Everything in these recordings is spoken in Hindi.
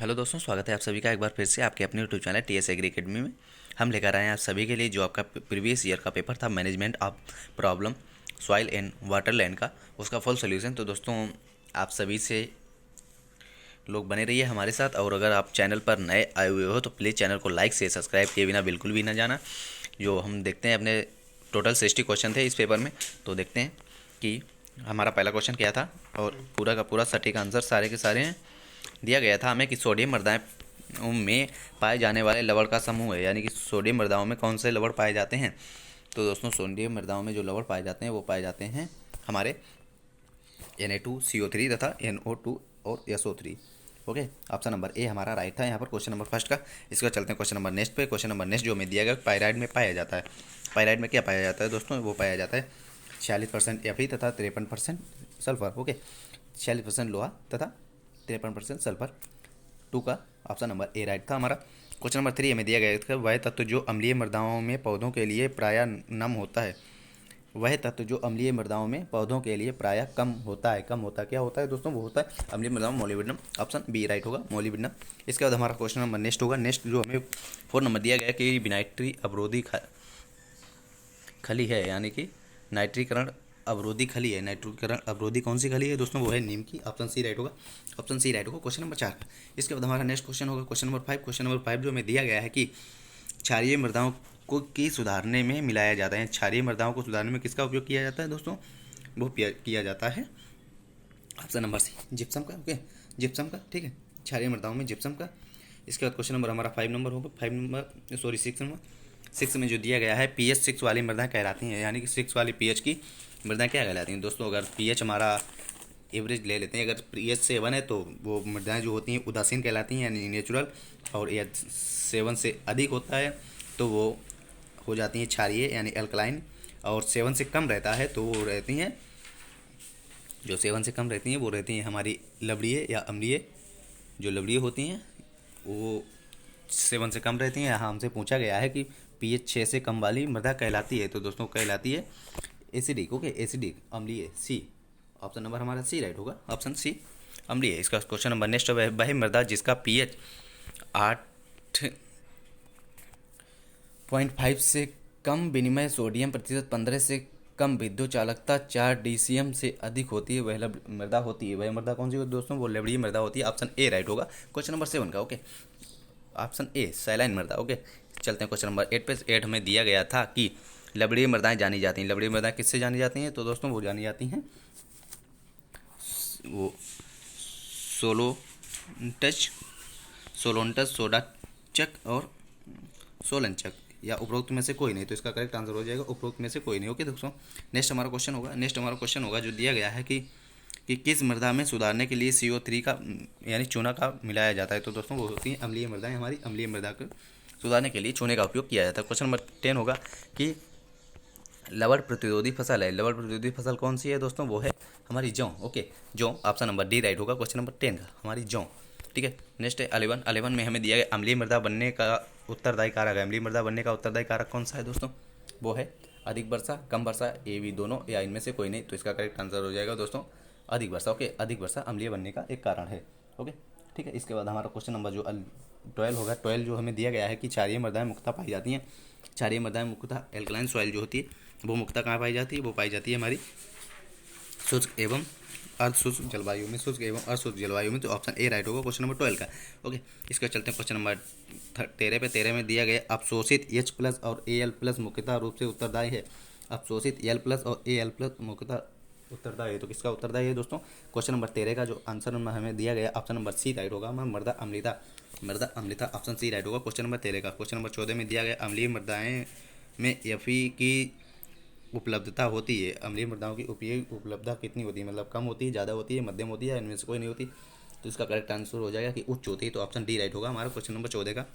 हेलो दोस्तों, स्वागत है आप सभी का एक बार फिर से आपके अपने YouTube channel TS agri academy में। हम लेकर आए हैं आप सभी के लिए जो आपका प्रीवियस ईयर का पेपर था management of problem soil and waterland का, उसका फुल सोल्यूशन। तो दोस्तों, आप सभी से लोग बने रहिए हमारे साथ, और अगर आप चैनल पर नए आए हुए हो तो प्लीज़ चैनल को लाइक से सब्सक्राइब किए बिना बिल्कुल भी ना जाना। जो हम देखते हैं अपने टोटल 60 क्वेश्चन थे इस पेपर में, तो देखते हैं कि हमारा पहला क्वेश्चन क्या था, और पूरा का पूरा सटीक आंसर सारे के सारे हैं। दिया गया था हमें कि सोडियम मृदाओं में पाए जाने वाले लवण का समूह है, यानी कि सोडियम मृदाओं में कौन से लवण पाए जाते हैं। तो दोस्तों, सोडियम मृदाओं में जो लवण पाए जाते हैं वो पाए जाते हैं हमारे Na2CO3 तथा NO2 और SO3। Okay, option number A हमारा राइट था यहाँ पर क्वेश्चन नंबर फर्स्ट का। इसके बाद चलते हैं क्वेश्चन नंबर नेक्स्ट पे। क्वेश्चन नंबर नेक्स्ट जो हमें दिया गया, पायराइड में पाया जाता है। पायराइड में क्या पाया जाता है दोस्तों, वो पाया जाता है 46% Fe तथा 53% सल्फर। ओके, 46% लोहा तथा 53% सल्फर। टू का ऑप्शन नंबर ए राइट था हमारा। क्वेश्चन नंबर 3 हमें दिया गया था, वह तत्व जो अम्लीय मृदाओं में पौधों के लिए प्रायः नम होता है। वह तत्व जो अम्लीय मृदाओं में पौधों के लिए प्रायः कम होता है। कम होता है, क्या होता है दोस्तों, वो होता है अम्लीय मृदाओं में मोलिब्डेनम। ऑप्शन बी राइट होगा, मोलिब्डेनम। इसके बाद हमारा क्वेश्चन नंबर नेक्स्ट होगा। नेक्स्ट जो हमें 4 नंबर दिया गया कि विनाइट्री अवरोधी खली है, यानी कि नाइट्रीकरण अवरोधी खली है। नाइट्रीकरण अवरोधी कौन सी खली है दोस्तों, वो है नीम की। ऑप्शन सी राइट होगा, ऑप्शन सी राइट होगा क्वेश्चन नंबर 4 का। इसके बाद हमारा नेक्स्ट क्वेश्चन होगा क्वेश्चन नंबर 5। क्वेश्चन नंबर 5 जो हमें दिया गया है कि क्षारीय मृदाओं को की सुधारने में मिलाया जाता है। क्षारीय मृदाओं को सुधारने में किसका उपयोग किया जाता है दोस्तों, वो किया जाता है ऑप्शन नंबर सी, जिप्सम का। ओके, जिप्सम का, ठीक है, क्षारीय मृदाओं में जिप्सम का। इसके बाद क्वेश्चन नंबर हमारा 5 नंबर होगा, 6 नंबर। 6 में जो दिया गया है पीएच 6 वाली मृदाएं कहलाती हैं, यानी कि 6 वाली पीएच की मृदाएं क्या कहलाती हैं दोस्तों। अगर पीएच हमारा एवरेज ले लेते हैं, अगर पीएच 7 है तो वो मृदाएं जो होती हैं उदासीन कहलाती हैं, यानी नेचुरल। और यह 7 से अधिक होता है तो वो हो जाती हैं क्षारीय, यानी अल्कलाइन। और 7 से कम रहता है तो वो रहती हैं, जो 7 से कम रहती हैं वो रहती हैं हमारी लवणीय या अम्लीय। जो लवणीय होती हैं वो 7 से कम रहती हैं। यहाँ हमसे पूछा गया है कि पीएच 6 से कम वाली मृदा कहलाती है, तो दोस्तों कहलाती है एसिडिक। ओके, एसिडिक, अम्लीय, सी। ऑप्शन नंबर हमारा सी राइट होगा, ऑप्शन सी अम्लीय। इसका क्वेश्चन नंबर नेक्स्ट है, वह मृदा जिसका पीएच 8.5 से कम, विनिमय सोडियम प्रतिशत 15 से कम, विद्युत चालकता 4 DCM से अधिक होती है, वह मृदा होती है। वह मृदा कौन सी होती है दोस्तों, वो लवणीय मृदा होती है। ऑप्शन ए राइट होगा क्वेश्चन नंबर 7 का। ओके, ऑप्शन ए सैलाइन मृदा। ओके, चलते हैं क्वेश्चन नंबर 8 पे। 8 में दिया गया था कि लवणीय मृदाएं जानी जाती हैं। लवणीय मृदाएं किससे जानी जाती हैं, तो दोस्तों वो जानी जाती हैं वो सोलोटच, सोडाचक और सोलनचक, या उपरोक्त में से कोई नहीं। तो इसका करेक्ट आंसर हो जाएगा उपरोक्त में से कोई नहीं। ओके दोस्तों, नेक्स्ट हमारा क्वेश्चन होगा जो दिया गया है कि किस मृदा में सुधारने के लिए CO3 का, यानी चूना का मिलाया जाता है। तो दोस्तों वो होती हैं अम्लीय मृदाएं। हमारी अम्लीय मृदा को सुधारने के लिए चूने का उपयोग किया जाता है। क्वेश्चन नंबर 10 होगा कि लवण प्रतिरोधी फसल है। लवण प्रतिरोधी फसल कौन सी है दोस्तों, वो है हमारी जौ। ओके, जौ। ऑप्शन नंबर डी राइट होगा क्वेश्चन नंबर 10 का, हमारी जौ। ठीक है, नेक्स्ट है 11 में हमें दिया गया अम्लीय मृदा बनने का उत्तरदायी कारक है। अम्लीय मृदा बनने का उत्तरदायी कारक कौन सा है दोस्तों, वो है अधिक वर्षा, कम वर्षा, ए बी दोनों, या इनमें से कोई नहीं। तो इसका करेक्ट आंसर हो जाएगा दोस्तों अधिक वर्षा। ओके, अधिक वर्षा अम्लीय बनने का एक कारण है। ओके, ठीक है। इसके बाद हमारा क्वेश्चन नंबर जो 12 होगा, 12 जो हमें दिया गया है कि क्षारीय मृदाएं मुख्यतः पाई जाती हैं। क्षारीय मृदाएं मुख्यतः एल्कलाइन सॉइल जो होती है वो मुख्यतः कहाँ पाई जाती है, वो पाई जाती है हमारी शुष्क एवं अर्धशुष्क जलवायु में। शुष्क एवं अशुष्क जलवायु में। तो ऑप्शन ए राइट होगा क्वेश्चन नंबर 12 का। ओके, इसका चलते हैं क्वेश्चन नंबर 13 पे। 13 में दिया गया अवशोषित H+ और Al+ मुख्यतः रूप से उत्तरदायी है। अवशोषित Al+ और Al+ मुख्यतः उत्तरदायी है। तो किसका उत्तरदायी है दोस्तों, क्वेश्चन नंबर 13 का जो आंसर नंबर हमें दिया गया ऑप्शन नंबर सी राइट होगा, मृदा अम्लता। मृदा अम्लता ऑप्शन सी राइट होगा क्वेश्चन नंबर 13 का। क्वेश्चन नंबर 14 में दिया गया अम्लीय मृदाएं में Fe की उपलब्धता होती है। अम्लीय मृदाओं की उपलब्धता कितनी होती है, मतलब कम होती है, ज़्यादा होती है, मध्यम होती है, इनमें से कोई नहीं होती। तो इसका करेक्ट आंसर हो जाएगा कि उच्च होती है। तो ऑप्शन डी राइट होगा हमारा क्वेश्चन नंबर 14 का।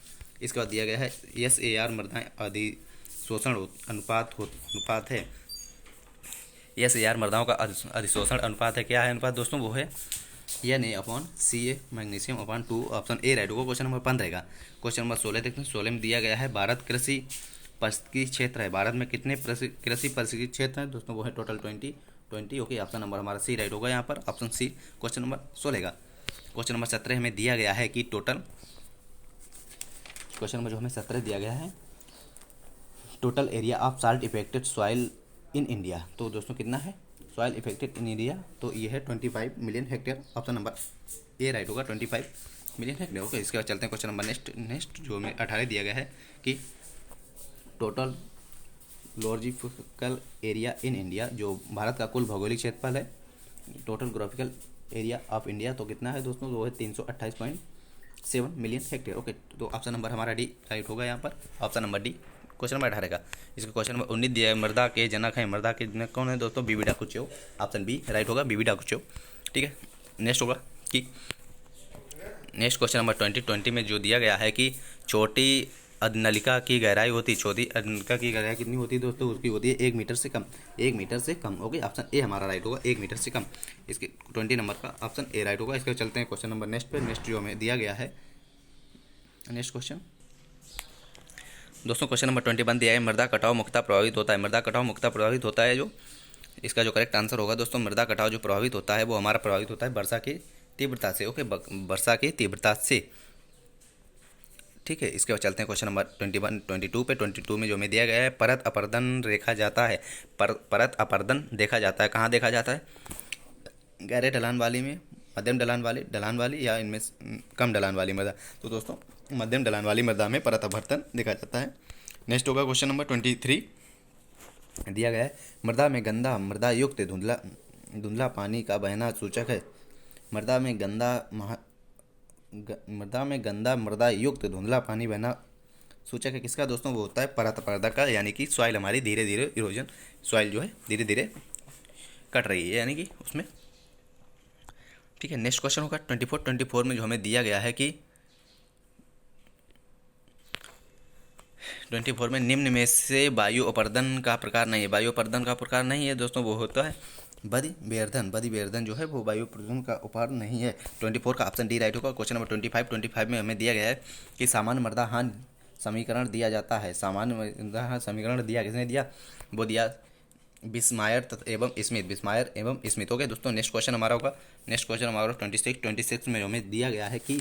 इसके बाद दिया गया है SAR मृदाएं अधिशोषण अनुपात है। SAR मृदाओं का अधिशोषण अनुपात है। क्या है अनुपात दोस्तों, वो है Na/Ca मैग्नीशियम/2। ऑप्शन ए राइट होगा क्वेश्चन नंबर 15 का। क्वेश्चन नंबर 16 देखते हैं। 16 में दिया गया है भारत कृषि परिस्थिति क्षेत्र है। भारत में कितने कृषि परिस्थिति क्षेत्र हैं दोस्तों, वो है टोटल 20। ओके, ऑप्शन नंबर हमारा सी राइट होगा यहाँ पर, ऑप्शन सी क्वेश्चन नंबर 16 का। क्वेश्चन नंबर 17 हमें दिया गया है कि टोटल, क्वेश्चन नंबर जो हमें 17 दिया गया है, total area of salt affected soil in India. तो दोस्तों कितना है सॉइल इफेक्टेड इन इंडिया, तो ये है 25 million hectare. Option number A right होगा, 25 मिलियन हेक्टेयर। ओके, इसके बाद चलते हैं क्वेश्चन नंबर नेक्स्ट जो हमें 18 दिया गया है कि total logical area in India, जो भारत का कुल भौगोलिक क्षेत्रफल है, total graphical area of India, तो कितना है दोस्तों, वो है 328.7 मिलियन हेक्टेयर। ओके, तो ऑप्शन नंबर हमारा डी राइट होगा यहाँ पर, option number D question number 18 का। इसका क्वेश्चन नंबर 19 दिया है, मृदा के जनक है, मृदा के जनक कौन है दोस्तों, बीबी डाकुचो। ऑप्शन बी राइट होगा, बीबी डाकुचो। ठीक है, नेक्स्ट होगा कि नेक्स्ट क्वेश्चन नंबर 20 में जो दिया गया है कि छोटी अधनलिका की गहराई होती, छोटी अधनलिका की गहराई कितनी होती है दोस्तों, उसकी होती है 1 मीटर से कम, 1 मीटर से कम। ओके, ऑप्शन ए हमारा राइट होगा, 1 मीटर से कम। इसके 20 नंबर का ऑप्शन ए राइट होगा। इसके चलते हैं क्वेश्चन नंबर नेक्स्ट पे। नेक्स्ट जो हमें दिया गया है, नेक्स्ट क्वेश्चन दोस्तों, क्वेश्चन नंबर 21 दिया है, मृदा कटाव मुख्यतः प्रभावित होता है, मृदा कटाव मुख्यतः प्रभावित होता है, जो इसका जो करेक्ट आंसर होगा दोस्तों, मृदा कटाव जो प्रभावित होता है वो हमारा प्रभावित होता है वर्षा की तीव्रता से। ओके, वर्षा की तीव्रता से। ठीक है, इसके बाद चलते हैं क्वेश्चन नंबर 22 पे। 22 में जो हमें दिया गया है, परत अपरदन देखा जाता है, परत अपरदन देखा जाता है, कहाँ देखा जाता है, गहरे ढलान वाली में, मध्यम ढलान वाली या इनमें कम ढलान वाली मृदा। तो दोस्तों मध्यम ढलान वाली मृदा में परत अपरदन देखा जाता है। नेक्स्ट होगा क्वेश्चन नंबर 23 दिया गया है, मृदा में गंदा मृदा युक्त धुंधला पानी का बहना सूचक है, मृदा में गंदा मृदा युक्त धुंधला पानी बहना सूचक है किसका दोस्तों, वो होता है परत अपरदन का, यानी कि सॉइल हमारी धीरे धीरे इरोजन, सॉइल जो है धीरे धीरे कट रही है, यानी कि उसमें। ठीक है, नेक्स्ट क्वेश्चन होगा 24 में जो हमें दिया गया है कि 24 में निम्न में से वायु अपरदन का प्रकार नहीं है, वायु अपरदन का प्रकार नहीं है दोस्तों, वो होता है बदी बेर्धन जो है वो वायु प्रदूषण का उपाय नहीं है। 24 का ऑप्शन डी राइट होगा। क्वेश्चन नंबर 25 में हमें दिया गया है कि सामान्य मृदा हानि समीकरण दिया जाता है, सामान्य मृदा समीकरण दिया किसने दिया, वो दिया बिस्मायर एवं स्मिथ। ओके दोस्तों, नेक्स्ट क्वेश्चन हमारा होगा, नेक्स्ट क्वेश्चन हमारा 26 में हमें दिया गया है कि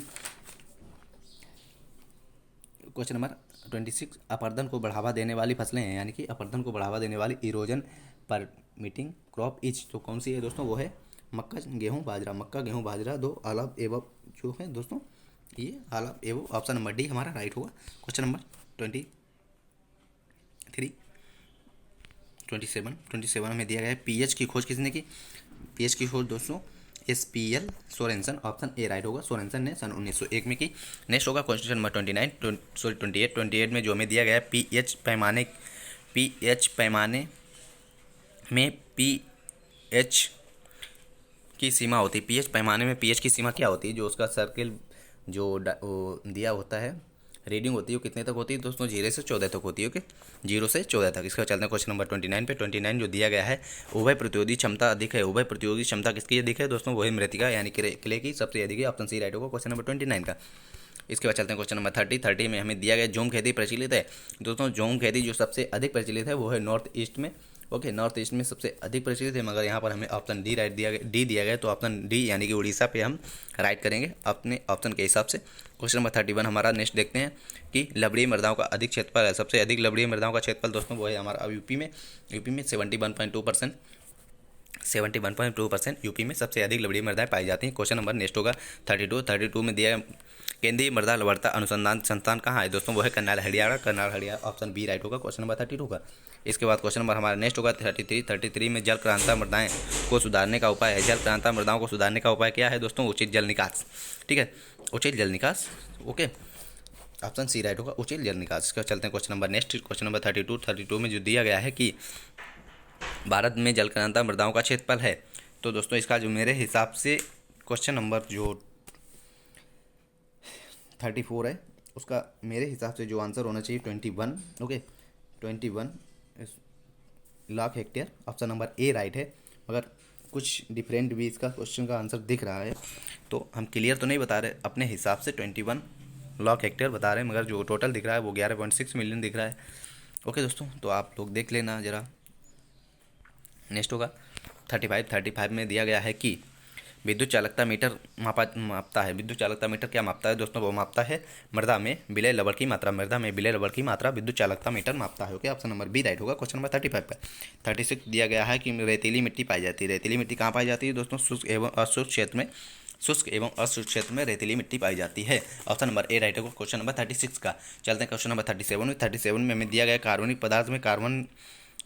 क्वेश्चन नंबर 26 अपरदन को बढ़ावा देने वाली फसलें हैं, यानी कि अपरदन को बढ़ावा देने वाली इरोजन परमिटिंग क्रॉप इज, तो कौन सी है दोस्तों, वो है मक्का गेहूं बाजरा, दो आलाव एवं जो है दोस्तों ये आलाव एवं। ऑप्शन नंबर डी हमारा राइट होगा। क्वेश्चन नंबर 27 में दिया गया है, पीएच की खोज किसने की, पीएच की खोज दोस्तों SPL Sorensen. Option A right होगा, सोरेंसन ने सन 1901 में की। नेक्स्ट होगा क्वेश्चन नंबर 28 में जो हमें दिया गया है, पीएच पैमाने में पीएच की सीमा होती है, पीएच पैमाने में पीएच की सीमा क्या होती है, जो उसका सर्किल जो दिया होता है रीडिंग होती है वो कितने तक होती है दोस्तों, 0 से 14 तक होती है। ओके, 0 से 14 तक। इसका चलते हैं क्वेश्चन नंबर 29 पे। 29 जो दिया गया है, उभय प्रतिरोधी क्षमता अधिक है, उभय प्रतिरोधी क्षमता किसकी अधिक है दोस्तों, वही मृतिका यानी क्ले की सबसे अधिक है। ऑप्शन सी राइट होगा क्वेश्चन नंबर 29 का। इसके बाद चलते हैं क्वेश्चन नंबर 30 में हमें दिया गया झूम खेती प्रचलित है दोस्तों, झूम खेती जो सबसे अधिक प्रचलित है वो है नॉर्थ ईस्ट में। ओके, नॉर्थ ईस्ट में सबसे अधिक प्रचलित है, मगर यहाँ पर हमें ऑप्शन डी राइट दिया गया है, तो ऑप्शन डी यानी कि उड़ीसा पे हम राइट करेंगे अपने ऑप्शन के हिसाब से। क्वेश्चन नंबर 31 हमारा नेक्स्ट देखते हैं कि लवणीय मृदाओं का अधिक क्षेत्रफल है, सबसे अधिक लवणीय मृदाओं का क्षेत्रफल दोस्तों वो है हमारा अब यूपी में 71.2%, 71.2% यूपी में सबसे अधिक लवणीय मृदाएं पाई जाती हैं। क्वेश्चन नंबर नेक्स्ट होगा 32 में दिया केंद्रीय मृदा लवणता अनुसंधान संस्थान कहाँ है दोस्तों, वो है Karnal Haryana. Option B right होगा क्वेश्चन नंबर 32 का। इसके बाद क्वेश्चन नंबर हमारा नेक्स्ट होगा 33 में जल क्रांता मृदाएं को सुधारने का उपाय है, जल क्रांता मृदाओं को सुधारने का उपाय क्या है दोस्तों, उचित जल निकास। ठीक है, उचित जल निकास। ओके, ऑप्शन सी राइट होगा, उचित जल निकास। इसका चलते हैं question number next, question number 32 में जो दिया गया है कि भारत में जल क्रांता मृदाओं का क्षेत्रफल है, तो दोस्तों इसका जो मेरे हिसाब से क्वेश्चन नंबर जो 34 है उसका मेरे हिसाब से जो आंसर होना चाहिए 21। Okay, 21 lakh hectare. Option number A right है, मगर कुछ डिफरेंट भी इसका क्वेश्चन का आंसर दिख रहा है, तो हम क्लियर तो नहीं बता रहे, अपने हिसाब से 21 लाख हेक्टेयर बता रहे हैं, मगर जो टोटल दिख रहा है वो 11.6 मिलियन दिख रहा है। ओके दोस्तों, तो आप लोग देख लेना ज़रा। नेक्स्ट होगा 35 में दिया गया है कि विद्युत चालकता मीटर मापता है। विद्युत चालकता मीटर क्या मापता है दोस्तों? वो मापता है मृदा में विलय लवण की मात्रा। मृदा में विलय लवण की मात्रा विद्युत चालकता मीटर मापता है। Okay, option number B right होगा। क्वेश्चन नंबर 35 पर 36 दिया गया है कि रेतीली मिट्टी पाई जाती है। रेतीली मिट्टी कहाँ पाई जाती है दोस्तों? शुष्क एवं अशुष्क क्षेत्र में। शुष्क एवं अशुष्क क्षेत्र में रेतीली मिट्टी पाई जाती है। ऑप्शन नंबर ए राइट होगा क्वेश्चन नंबर 36 का। चलते हैं क्वेश्चन नंबर 37 में हमें दिया गया कार्बनिक पदार्थ में कार्बन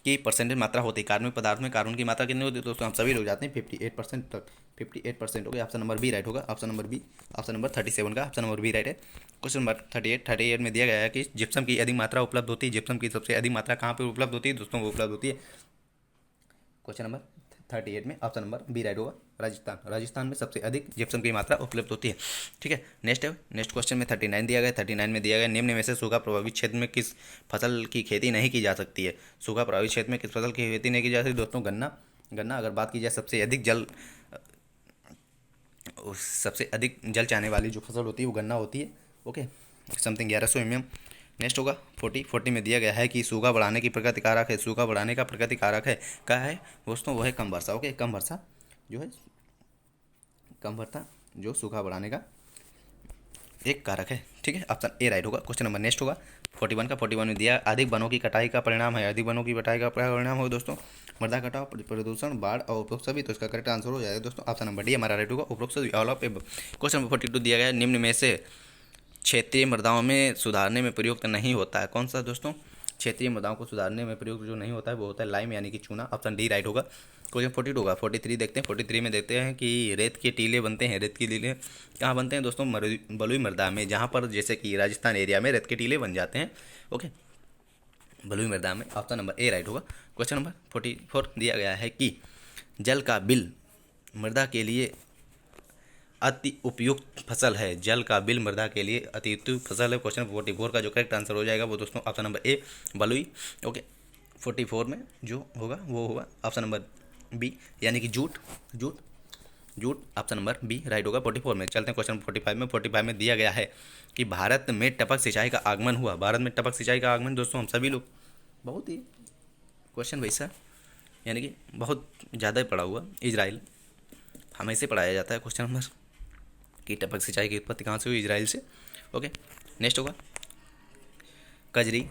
की परसेंटेज मात्रा होती है। कार्बनिक पदार्थ में कार्बन की मात्रा कितनी होती है दोस्तों? हम सभी लोग जाते हैं 58% तक। 58% हो गया। ऑप्शन नंबर बी राइट होगा। Option number B, option number 37 का ऑप्शन नंबर बी राइट है। क्वेश्चन नंबर 38 में दिया गया है कि जिप्सम की अधिक मात्रा उपलब्ध होती है। जिप्सम की सबसे अधिक मात्रा कहाँ पर उपलब्ध होती है दोस्तों? वो उपलब्ध होती है क्वेश्चन नंबर 38 में ऑप्शन नंबर बी राइट होगा। राजस्थान। राजस्थान में सबसे अधिक जिप्सम की मात्रा उपलब्ध होती है। ठीक है, नेक्स्ट क्वेश्चन में 39 दिया गया। 39 में दिया गया निम्न में से सूखा प्रभावित क्षेत्र में किस फसल की खेती नहीं की जा सकती है? सूखा प्रभावित क्षेत्र में किस फसल की खेती नहीं की जा सकती दोस्तों? गन्ना। अगर बात की जाए सबसे अधिक जल चाहने वाली जो फसल होती है वो गन्ना होती है। Okay, something 1100 mm। नेक्स्ट होगा 40 में दिया गया है कि सूखा बढ़ाने की प्रकृति कारक है। सूखा बढ़ाने का प्रकृति कारक है क्या है दोस्तों? वो है कम वर्षा। ओके, कम वर्षा जो सूखा बढ़ाने का एक कारक है। ठीक है, ऑप्शन ए राइट होगा। क्वेश्चन नंबर नेक्स्ट होगा 41 में दिया अधिक वनों की कटाई का परिणाम है। अधिक वनों की कटाई का परिणाम होगा दोस्तों मृदा कटाव, प्रदूषण, बाढ़ और उपरोक्त सभी। तो इसका करेक्ट आंसर हो जाएगा दोस्तों ऑप्शन नंबर डी हमारा राइट होगा, उपरोक्त सभी all of above. Question number 42 दिया गया है निम्न में से क्षेत्रीय मृदाओं में सुधारने में प्रयुक्त नहीं होता है। कौन सा दोस्तों? क्षेत्रीय मृदाओं को सुधारने में प्रयुक्त जो नहीं होता है वो होता है लाइम यानी कि चूना। ऑप्शन डी राइट होगा। क्वेश्चन 42 होगा। 43 देखते हैं। 43 में देखते हैं कि रेत के टीले बनते हैं। रेत के टीले कहाँ बनते हैं दोस्तों? बलुई मृदा में, जहाँ पर जैसे कि राजस्थान एरिया में रेत के टीले बन जाते हैं। ओके, बलुई मृदा में। ऑप्शन नंबर ए राइट होगा। क्वेश्चन नंबर 44 दिया गया है कि जल का बिल मृदा के लिए अति उपयुक्त फसल है। जल का बिल मृदा के लिए अति उपयुक्त फसल है। क्वेश्चन 44 का जो करेक्ट आंसर हो जाएगा वो दोस्तों ऑप्शन नंबर ए बलुई। ओके, 44 में जो होगा वो होगा ऑप्शन नंबर बी यानी कि jute. Option number B right होगा 44 में। चलते हैं क्वेश्चन 45 में। 45 में दिया गया है कि भारत में टपक सिंचाई का आगमन हुआ। भारत में टपक सिंचाई का आगमन दोस्तों हम सभी लोग बहुत ही क्वेश्चन वैसा यानी कि बहुत ज़्यादा पढ़ा हुआ इजराइल हमें से पढ़ाया जाता है क्वेश्चन नंबर कि टपक सिंचाई की उत्पत्ति कहाँ से हुई? इजराइल से। ओके, नेक्स्ट होगा कजरी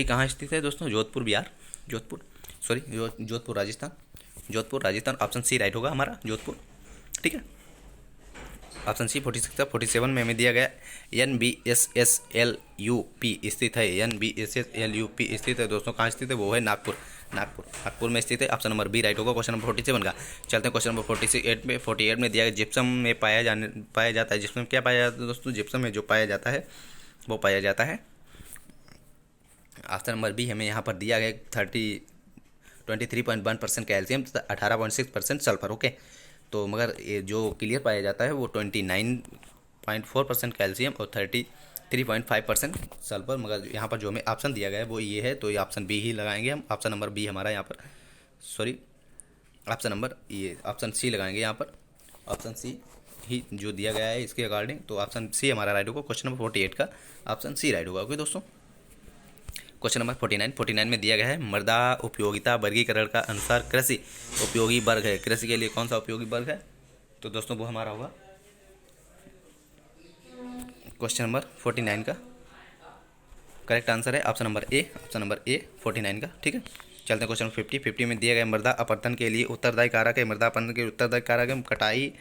कहाँ स्थित है दोस्तों? Jodhpur Rajasthan. Option C right होगा हमारा जोधपुर। ठीक है, ऑप्शन सी। 47 में हमें दिया गया NBSSLUP स्थित है। NBSSLUP स्थित है दोस्तों। कहाँ स्थित है? वो है नागपुर में स्थित है। ऑप्शन नंबर बी राइट होगा क्वेश्चन नंबर 47 का। चलते हैं क्वेश्चन नंबर 48 में दिया गया जिप्सम में पाया जाता है। जिप्सम क्या पाया जाता है दोस्तों? जिप्सम में जो पाया जाता है वो पाया जाता है ऑप्शन नंबर बी हमें यहाँ पर दिया गया 23.1% कैल्शियम तथा 18.6% सल्फर। ओके, तो मगर ये जो क्लियर पाया जाता है वो 29.4% कैल्शियम और 33.5% सल्फर। मगर यहाँ पर जो हमें ऑप्शन दिया गया है वो ये है, तो ये ऑप्शन बी ही लगाएंगे हम। ऑप्शन नंबर बी हमारा यहाँ पर ऑप्शन सी लगाएंगे यहाँ पर। ऑप्शन सी ही जो दिया गया है इसके अकॉर्डिंग, तो ऑप्शन सी हमारा राइट होगा। क्वेश्चन नंबर 48 का ऑप्शन सी राइट होगा। ओके दोस्तों, क्वेश्चन नंबर 49 में दिया गया है मृदा उपयोगिता वर्गीकरण का अनुसार कृषि उपयोगी वर्ग है। कृषि के लिए कौन सा उपयोगी वर्ग है? तो दोस्तों वो हमारा होगा क्वेश्चन नंबर 49 का करेक्ट आंसर है ऑप्शन नंबर ए 49 का। ठीक है, चलते हैं क्वेश्चन 50 में दिया गया मृदा अपरदन के लिए उत्तरदायी कारक है। मृदा अपरदन के उत्तरदायी कारक है कटाई,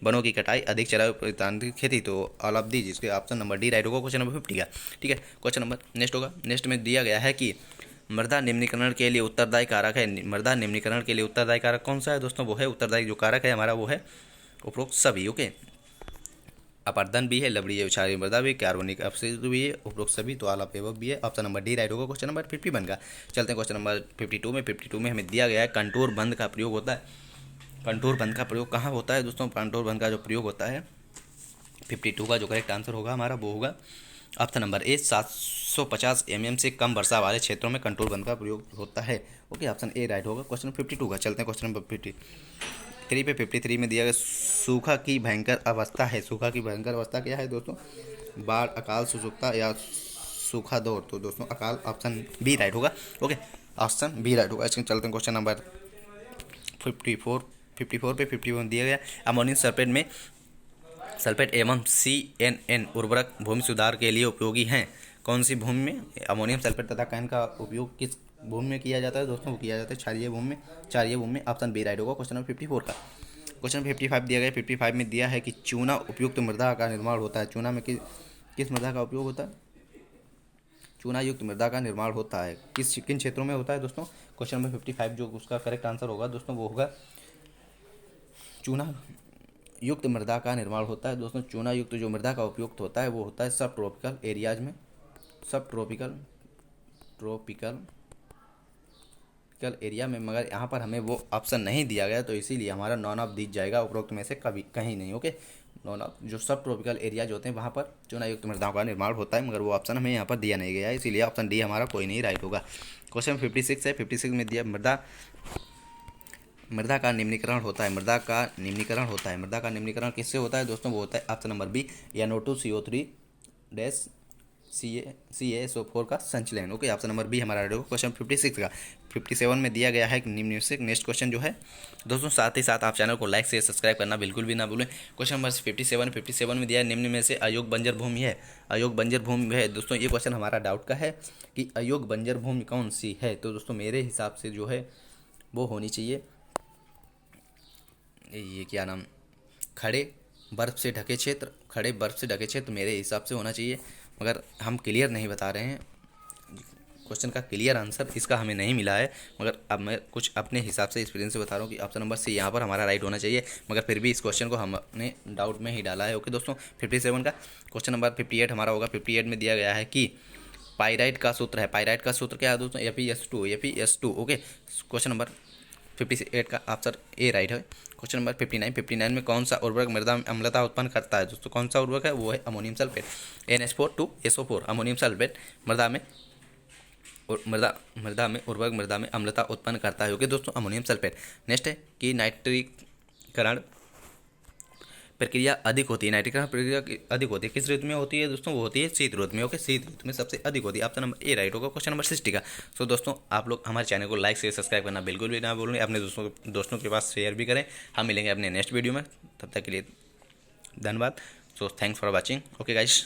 वनों की कटाई, अधिक चराई, तांत्रिक खेती। तो ऑल ऑफ दी जिसके ऑप्शन नंबर डी राइट होगा क्वेश्चन नंबर 50 का। ठीक है, क्वेश्चन नंबर नेक्स्ट होगा। नेक्स्ट में दिया गया है कि मृदा निम्नीकरण के लिए उत्तरदायी कारक है। मृदा निम्नीकरण के लिए उत्तरदायी कारक कौन सा है दोस्तों? वो है उत्तरदायी जो कारक है हमारा वो है उपरोक्त सभी। ओके, अपरदन भी है, लवणीय क्षारीय मृदा भी, कार्बनिक अपशिष्ट भी है, उपरोक्त सभी। तो ऑल ऑफ एबव भी है। ऑप्शन नंबर डी राइट होगा क्वेश्चन नंबर 51 का। चलते हैं क्वेश्चन नंबर 52 में हमें दिया गया है कंटूर बंध का प्रयोग होता है। कंटूर बंध का प्रयोग कहाँ होता है दोस्तों? कंटूर बंध का जो प्रयोग होता है 52 का जो करेक्ट आंसर होगा हमारा वो होगा ऑप्शन नंबर ए 750 mm से कम वर्षा वाले क्षेत्रों में कंटूर बंध का प्रयोग होता है। ओके, ऑप्शन ए राइट होगा क्वेश्चन 52 का। चलते हैं क्वेश्चन नंबर 53 में दिया गया सूखा की भयंकर अवस्था है। सूखा की भयंकर अवस्था क्या है दोस्तों? बाढ़, अकाल, शुष्कता या सूखा दौर। तो दोस्तों अकाल ऑप्शन बी राइट होगा। ओके, ऑप्शन बी राइट होगा। इसके चलते हैं क्वेश्चन नंबर 54 54 पे 51 दिया गया। अमोनियम सल्फेट एवं CNN उर्वरक भूमि सुधार के लिए उपयोगी हैं। कौन सी भूमि में अमोनियम सल्फेट तथा कैन का उपयोग किस भूमि में किया जाता है दोस्तों? वो किया जाता है क्षारीय भूमि में। ऑप्शन बी राइट होगा क्वेश्चन नंबर 54 का। क्वेश्चन 55 दिया गया। 55 में दिया है कि चूना उपयुक्त मृदा का निर्माण होता है। चूना में किस मृदा का उपयोग होता है? चूना युक्त मृदा का निर्माण होता है किन क्षेत्रों में होता है दोस्तों? क्वेश्चन नंबर 55 जो उसका करेक्ट आंसर होगा दोस्तों वो होगा चूना युक्त मृदा का निर्माण होता है दोस्तों। चूना युक्त जो मृदा का उपयुक्त होता है वो होता है सब ट्रॉपिकल एरियाज में, सब ट्रॉपिकल एरिया में। मगर यहाँ पर हमें वो ऑप्शन नहीं दिया गया तो इसीलिए हमारा नॉन ऑफ दीज जाएगा, उपरोक्त में से कभी कहीं नहीं। ओके, नॉन ऑफ जो सब ट्रॉपिकल एरियाज होते हैं वहाँ पर चूना युक्त मृदाओं का निर्माण होता है, मगर वो ऑप्शन हमें यहाँ पर दिया नहीं गया है, इसीलिए ऑप्शन डी हमारा कोई नहीं राइट होगा। क्वेश्चन 56 है। 56 में दिया मृदा का निम्नीकरण होता है। मृदा का निम्नीकरण किससे होता है दोस्तों? वो होता है option number B NO2 CO3 CaSO4 का संचलन। ओके, ऑप्शन नंबर बी हमारा राइट होगा क्वेश्चन 56 का। 57 में दिया गया है निम्न से नेक्स्ट क्वेश्चन जो है दोस्तों, साथ ही साथ आप चैनल को लाइक से सब्सक्राइब करना बिल्कुल भी ना भूलें। क्वेश्चन नंबर 57 में दिया है निम्न में से अयोग्य बंजर भूमि है। अयोग्य बंजर भूमि है दोस्तों, ये क्वेश्चन हमारा डाउट का है कि अयोग्य बंजर भूमि कौन सी है। तो दोस्तों मेरे हिसाब से जो है वो होनी चाहिए ये क्या नाम खड़े बर्फ़ से ढके क्षेत्र मेरे हिसाब से होना चाहिए, मगर हम क्लियर नहीं बता रहे हैं। क्वेश्चन का क्लियर आंसर इसका हमें नहीं मिला है, मगर अब मैं कुछ अपने हिसाब से एक्सपीरियंस से बता रहा हूँ कि ऑप्शन नंबर सी यहाँ पर हमारा राइट होना चाहिए, मगर फिर भी इस क्वेश्चन को हमने डाउट में ही डाला है। ओके दोस्तों, 57 का। क्वेश्चन नंबर 58 हमारा होगा। 58 में दिया गया है कि पाइराइट का सूत्र है। पाइराइट का सूत्र क्या है दोस्तों? FeS2। ओके, क्वेश्चन नंबर 58 का ऑप्शन ए राइट है। क्वेश्चन नंबर 59 में कौन सा उर्वरक मृदा में अम्लता उत्पन्न करता है दोस्तों? कौन सा उर्वरक है? वो है ammonium sulphate, NH4 ammonium sulphate मृदा में अम्लता उत्पन्न करता है। ओके दोस्तों, अमोनियम सल्फेट। नेक्स्ट है कि नाइट्रीकरण प्रक्रिया अधिक होती है। नाइट्रीकरण प्रक्रिया अधिक होती है किस ऋतु में होती है दोस्तों? वो होती है शीत ऋतु में। ओके, शीत ऋतु में सबसे अधिक होती है। ऑप्शन नंबर ए राइट होगा क्वेश्चन नंबर 60 का। सो दोस्तों आप लोग हमारे चैनल को लाइक से सब्सक्राइब करना बिल्कुल भी ना भूलें, अपने दोस्तों के पास शेयर भी करें। हम मिलेंगे अपने नेक्स्ट वीडियो में, तब तक के लिए धन्यवाद। So thanks for watching. Okay guys.